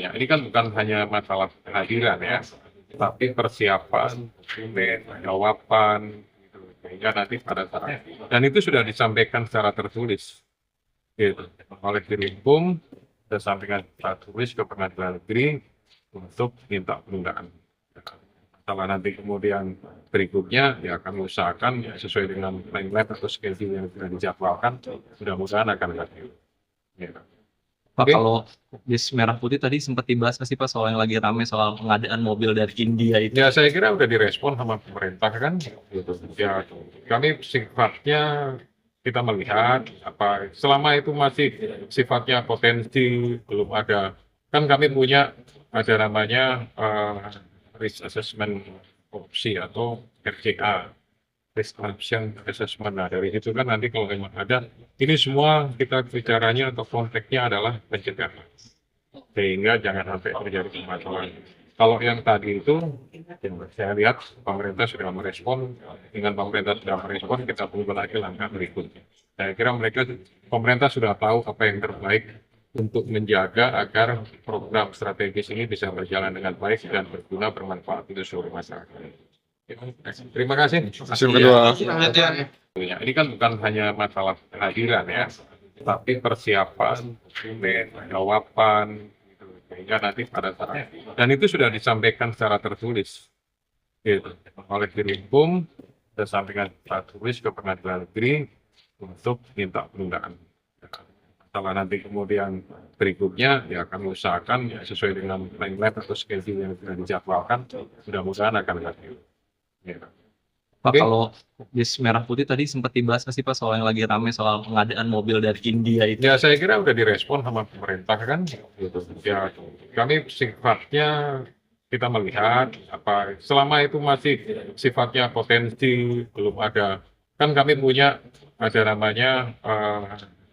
Ya, ini kan bukan hanya masalah kehadiran ya, tapi persiapan, dokumen, jawaban, gitu. Sehingga nanti pada saat dan itu sudah disampaikan secara tertulis, gitu, oleh Dirkrim, sudah sampaikan secara tertulis ke Pengadilan Negeri untuk minta penundaan. Setelah nanti kemudian berikutnya ya kami usahakan ya, sesuai dengan timeline atau schedule yang sudah dijadwalkan, mudah-mudahan akan hadir. Gitu. Pak, Oke. kalau bis merah putih tadi sempat dibahas nggak sih Pak soal yang lagi rame soal pengadaan mobil dari India itu? Ya saya kira udah direspon sama pemerintah kan, gitu. Ya kami sifatnya kita melihat apa selama itu masih sifatnya potensi belum ada kan kami punya ada namanya risk assessment opsi atau RCA risk option assessment. Nah dari situ kan nanti kalau memang ada ini semua kita bicaranya atau konteksnya adalah pencegahan sehingga jangan sampai terjadi permasalahan. Kalau yang tadi itu, saya lihat pemerintah sudah merespon, dengan pemerintah sudah merespon, kita tunggu lagi langkah berikutnya. Saya kira pemerintah sudah tahu apa yang terbaik untuk menjaga agar program strategis ini bisa berjalan dengan baik dan berguna bermanfaat untuk seluruh masyarakat. Terima kasih. Hasil kedua. Ya, ini kan bukan hanya masalah kehadiran ya, tapi persiapan, dokumen, jawaban, gitu. Sehingga nanti pada saat dan itu sudah disampaikan secara tertulis, gitu, oleh Dirkrim, sudah sampaikan secara tertulis ke Pengadilan Negeri untuk minta penundaan. Setelah nanti kemudian berikutnya ya kami usahakan ya, sesuai dengan timeline atau schedule yang sudah dijadwalkan, mudah-mudahan akan hadir. Gitu. Pak, Oke. kalau bis merah putih tadi sempat dibahas nggak sih Pak soal yang lagi rame soal pengadaan mobil dari India itu? Ya saya kira udah direspon sama pemerintah kan, gitu. Ya kami sifatnya kita melihat apa selama itu masih sifatnya potensi belum ada kan kami punya ada namanya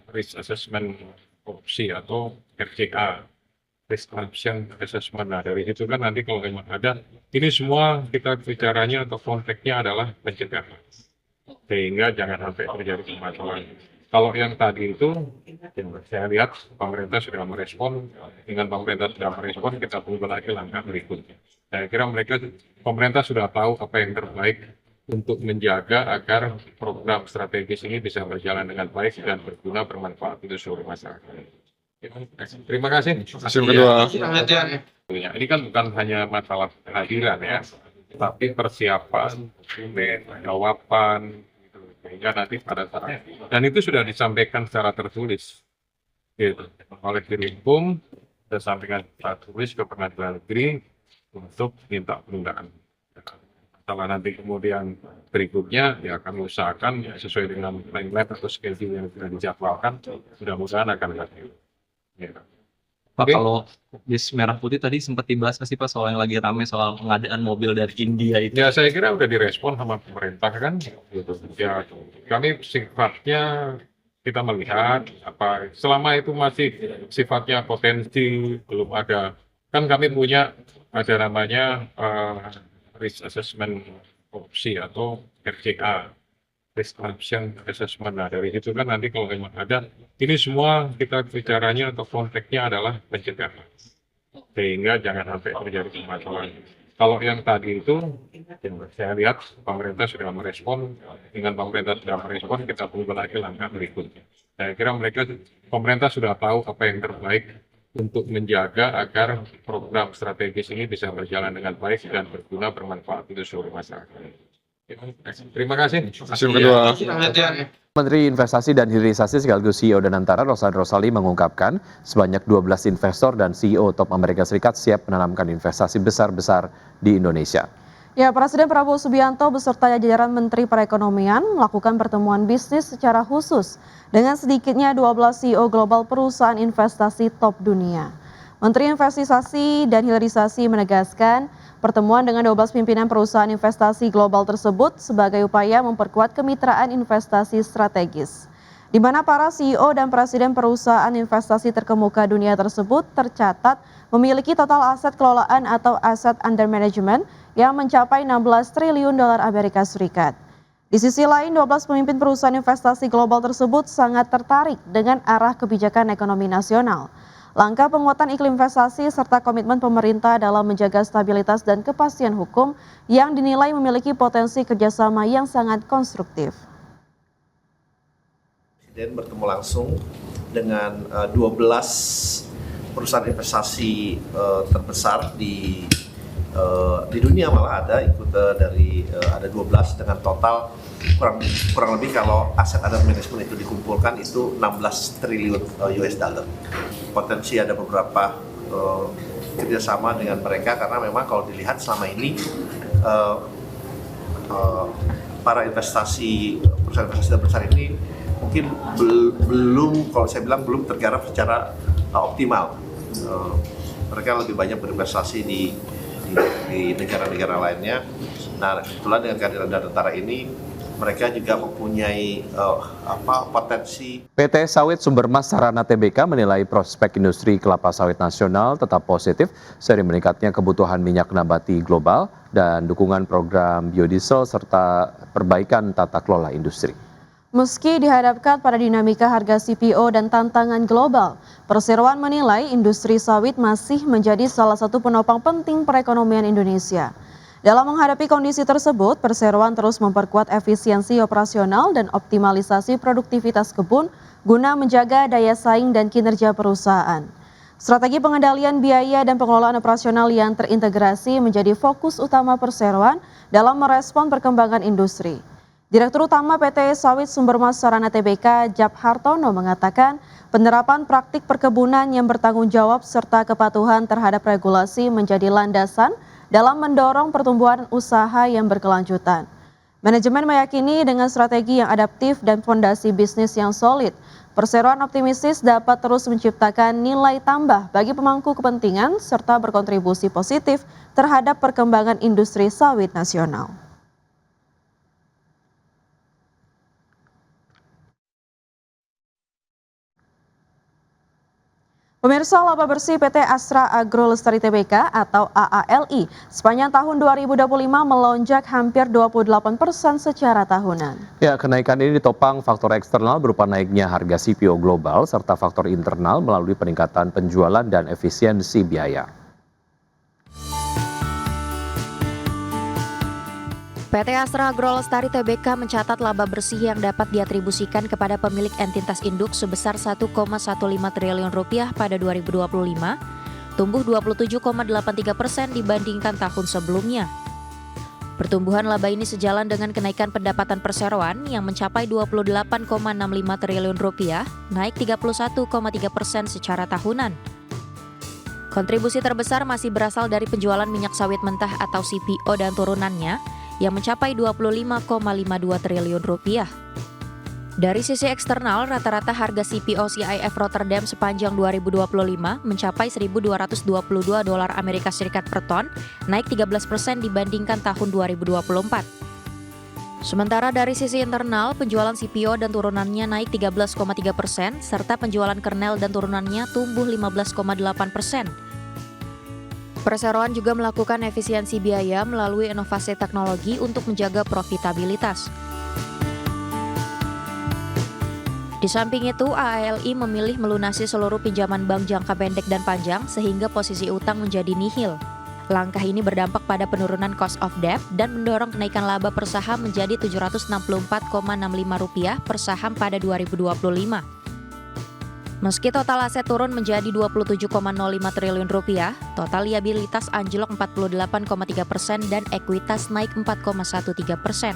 risk assessment opsi atau RCA risk option assessment. Nah dari situ kan nanti kalau memang ada ini semua kita bicaranya atau konteksnya adalah pencegahan sehingga jangan sampai terjadi permasalahan. Kalau yang tadi itu, saya lihat pemerintah sudah merespon, dengan pemerintah sudah merespon, kita tunggu lagi langkah berikutnya. Saya kira pemerintah sudah tahu apa yang terbaik untuk menjaga agar program strategis ini bisa berjalan dengan baik dan berguna bermanfaat untuk seluruh masyarakat. Terima kasih. Hasil kedua. Ya, ini kan bukan hanya masalah kehadiran ya, tapi persiapan, dokumen, jawaban, gitu. Sehingga nanti pada saat dan itu sudah disampaikan secara tertulis, gitu, oleh Dirkrim, sudah sampaikan secara tertulis ke Pengadilan Negeri untuk minta penundaan. Setelah nanti kemudian berikutnya ya kami usahakan ya, sesuai dengan timeline atau schedule yang sudah dijadwalkan, mudah-mudahan akan hadir. Gitu. Pak, Oke. kalau bis merah putih tadi sempat dibahas nggak sih Pak soal yang lagi rame soal pengadaan mobil dari India itu? Ya saya kira udah direspon sama pemerintah kan, gitu. Ya kami sifatnya kita melihat apa selama itu masih sifatnya potensi belum ada kan kami punya ada namanya risk assessment opsi atau RCA risk option assessment. Nah dari situ kan nanti kalau memang ada ini semua kita bicaranya atau konteksnya adalah pencegahan sehingga jangan sampai terjadi permasalahan. Kalau yang tadi itu, saya lihat pemerintah sudah merespon, dengan pemerintah sudah merespon, kita tunggu lagi langkah berikutnya. Saya kira pemerintah sudah tahu apa yang terbaik untuk menjaga agar program strategis ini bisa berjalan dengan baik dan berguna bermanfaat untuk seluruh masyarakat. Terima kasih. Hasil kedua. Menteri Investasi dan Hilirisasi sekaligus CEO Danantara Rosan Roslani mengungkapkan sebanyak 12 investor dan CEO top Amerika Serikat siap menanamkan investasi besar-besar di Indonesia. Ya, Presiden Prabowo Subianto beserta jajaran Menteri Perekonomian melakukan pertemuan bisnis secara khusus dengan sedikitnya 12 CEO global perusahaan investasi top dunia. Menteri Investasi dan Hilirisasi menegaskan pertemuan dengan 12 pimpinan perusahaan investasi global tersebut sebagai upaya memperkuat kemitraan investasi strategis, di mana para CEO dan presiden perusahaan investasi terkemuka dunia tersebut tercatat memiliki total aset kelolaan atau aset under management yang mencapai 16 triliun dolar Amerika Serikat. Di sisi lain, 12 pemimpin perusahaan investasi global tersebut sangat tertarik dengan arah kebijakan ekonomi nasional. Langkah penguatan iklim investasi serta komitmen pemerintah dalam menjaga stabilitas dan kepastian hukum yang dinilai memiliki potensi kerjasama yang sangat konstruktif. Presiden bertemu langsung dengan 12 perusahaan investasi terbesar di dunia, malah ada ikut ada 12 dengan total kurang lebih kalau aset under management itu dikumpulkan itu 16 triliun US dollar. Potensi ada beberapa kerjasama dengan mereka karena memang kalau dilihat selama ini para perusahaan investasi terbesar ini mungkin belum, kalau saya bilang belum tergarap secara optimal. Mereka lebih banyak berinvestasi di negara-negara lainnya. Nah, kebetulan dengan kehadiran Danantara ini, mereka juga mempunyai potensi. PT Sawit Sumbermas Sarana Tbk menilai prospek industri kelapa sawit nasional tetap positif seiring meningkatnya kebutuhan minyak nabati global dan dukungan program biodiesel serta perbaikan tata kelola industri. Meski dihadapkan pada dinamika harga CPO dan tantangan global, Perseroan menilai industri sawit masih menjadi salah satu penopang penting perekonomian Indonesia. Dalam menghadapi kondisi tersebut, Perseroan terus memperkuat efisiensi operasional dan optimalisasi produktivitas kebun guna menjaga daya saing dan kinerja perusahaan. Strategi pengendalian biaya dan pengelolaan operasional yang terintegrasi menjadi fokus utama Perseroan dalam merespon perkembangan industri. Direktur Utama PT Sawit Sumbermas Sarana Tbk, Jap Hartono mengatakan penerapan praktik perkebunan yang bertanggung jawab serta kepatuhan terhadap regulasi menjadi landasan dalam mendorong pertumbuhan usaha yang berkelanjutan. Manajemen meyakini dengan strategi yang adaptif dan fondasi bisnis yang solid, Perseroan optimistis dapat terus menciptakan nilai tambah bagi pemangku kepentingan serta berkontribusi positif terhadap perkembangan industri sawit nasional. Pemirsa, laba bersih PT Astra Agro Lestari Tbk atau AALI sepanjang tahun 2025 melonjak hampir 28% secara tahunan. Ya, kenaikan ini ditopang faktor eksternal berupa naiknya harga CPO global serta faktor internal melalui peningkatan penjualan dan efisiensi biaya. PT Astra Agro Lestari Tbk mencatat laba bersih yang dapat diatribusikan kepada pemilik entitas induk sebesar 1,15 triliun rupiah pada 2025, tumbuh 27,83% dibandingkan tahun sebelumnya. Pertumbuhan laba ini sejalan dengan kenaikan pendapatan perseroan yang mencapai 28,65 triliun rupiah, naik 31,3% secara tahunan. Kontribusi terbesar masih berasal dari penjualan minyak sawit mentah atau CPO dan turunannya, yang mencapai 25,52 triliun rupiah. Dari sisi eksternal, rata-rata harga CPO CIF Rotterdam sepanjang 2025 mencapai $1.222 Amerika Serikat per ton, naik 13% dibandingkan tahun 2024. Sementara dari sisi internal, penjualan CPO dan turunannya naik 13,3%, serta penjualan kernel dan turunannya tumbuh 15,8%. Perseroan juga melakukan efisiensi biaya melalui inovasi teknologi untuk menjaga profitabilitas. Di samping itu, AALI memilih melunasi seluruh pinjaman bank jangka pendek dan panjang sehingga posisi utang menjadi nihil. Langkah ini berdampak pada penurunan cost of debt dan mendorong kenaikan laba per saham menjadi Rp764,65 per saham pada 2025. Meski total aset turun menjadi Rp27,05 triliun, total liabilitas anjlok 48,3% dan ekuitas naik 4,13%.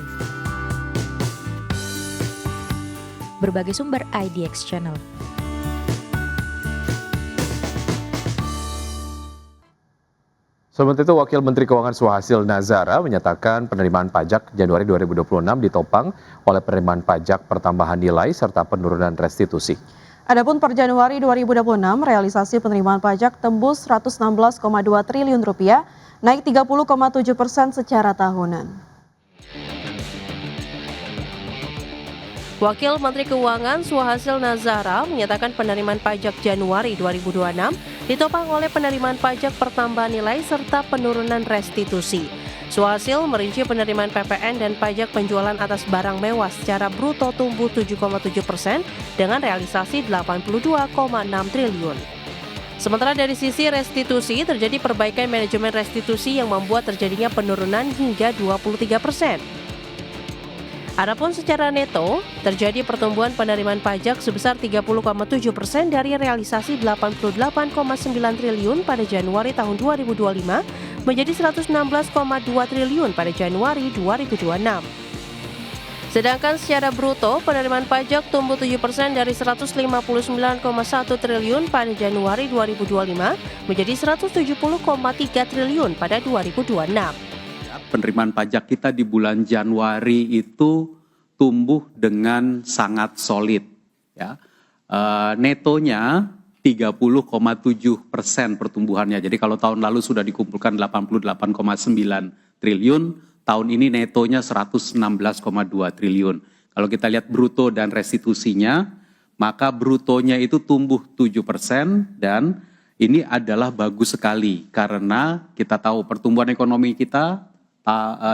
Berbagai sumber IDX Channel. Sementara itu, Wakil Menteri Keuangan Suhasil Nazara menyatakan penerimaan pajak Januari 2026 ditopang oleh penerimaan pajak pertambahan nilai serta penurunan restitusi. Adapun per Januari 2026, realisasi penerimaan pajak tembus Rp116,2 triliun, naik 30,7% secara tahunan. Wakil Menteri Keuangan Suhasil Nazara menyatakan penerimaan pajak Januari 2026 ditopang oleh penerimaan pajak pertambahan nilai serta penurunan restitusi. Suhasil merinci penerimaan PPN dan pajak penjualan atas barang mewah secara bruto tumbuh 7,7% dengan realisasi 82,6 triliun. Sementara dari sisi restitusi, terjadi perbaikan manajemen restitusi yang membuat terjadinya penurunan hingga 23%. Adapun secara neto, terjadi pertumbuhan penerimaan pajak sebesar 30,7% dari realisasi 88,9 triliun pada Januari tahun 2025 menjadi 116,2 triliun pada Januari 2026. Sedangkan secara bruto, penerimaan pajak tumbuh 7% dari 159,1 triliun pada Januari 2025 menjadi 170,3 triliun pada 2026. Penerimaan pajak kita di bulan Januari itu tumbuh dengan sangat solid. Ya. Netonya 30,7% pertumbuhannya. Jadi kalau tahun lalu sudah dikumpulkan 88,9 triliun, tahun ini netonya 116,2 triliun. Kalau kita lihat bruto dan restitusinya, maka brutonya itu tumbuh 7% dan ini adalah bagus sekali karena kita tahu pertumbuhan ekonomi kita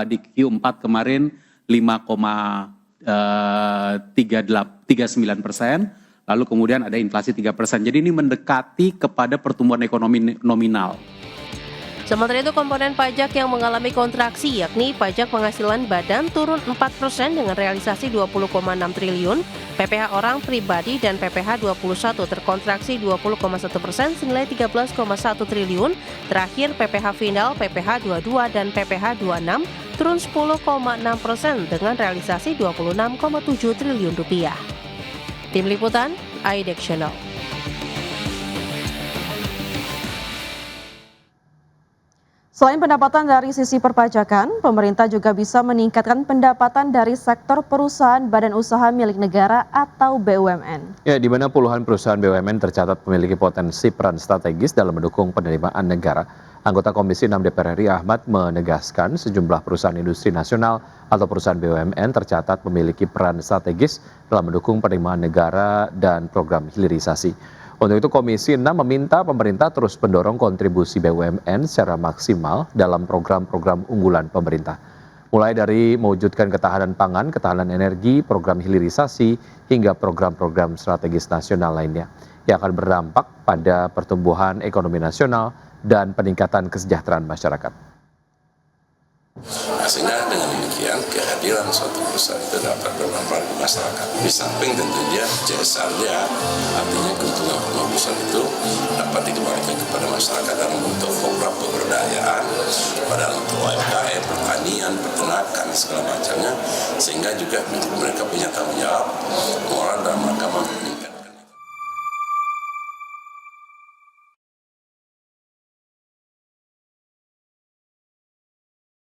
di Q4 kemarin 5,39%, lalu kemudian ada inflasi 3%. Jadi ini mendekati kepada pertumbuhan ekonomi nominal. Sementara itu komponen pajak yang mengalami kontraksi yakni pajak penghasilan badan turun 4% dengan realisasi 20,6 triliun, PPh orang pribadi dan PPh 21 terkontraksi 20,1% senilai 13,1 triliun, terakhir PPh final, PPh 22 dan PPh 26 turun 10,6% dengan realisasi 26,7 triliun rupiah. Tim Liputan, IDEX Channel. Selain pendapatan dari sisi perpajakan, pemerintah juga bisa meningkatkan pendapatan dari sektor perusahaan badan usaha milik negara atau BUMN. Ya, di mana puluhan perusahaan BUMN tercatat memiliki potensi peran strategis dalam mendukung penerimaan negara. Anggota Komisi 6 DPR RI Ahmad menegaskan sejumlah perusahaan industri nasional atau perusahaan BUMN tercatat memiliki peran strategis dalam mendukung penerimaan negara dan program hilirisasi. Untuk itu Komisi 6 meminta pemerintah terus mendorong kontribusi BUMN secara maksimal dalam program-program unggulan pemerintah. Mulai dari mewujudkan ketahanan pangan, ketahanan energi, program hilirisasi, hingga program-program strategis nasional lainnya yang akan berdampak pada pertumbuhan ekonomi nasional dan peningkatan kesejahteraan masyarakat. Sehingga dengan demikian kehadiran suatu perusahaan itu dapat bermanfaat di masyarakat. Di samping tentunya CSR-nya, artinya keuntungan perusahaan itu dapat dikembalikan kepada masyarakat dalam bentuk program pemberdayaan, pada untuk UMKM, pertanian, peternakan, segala macamnya, sehingga juga mereka punya tanggung jawab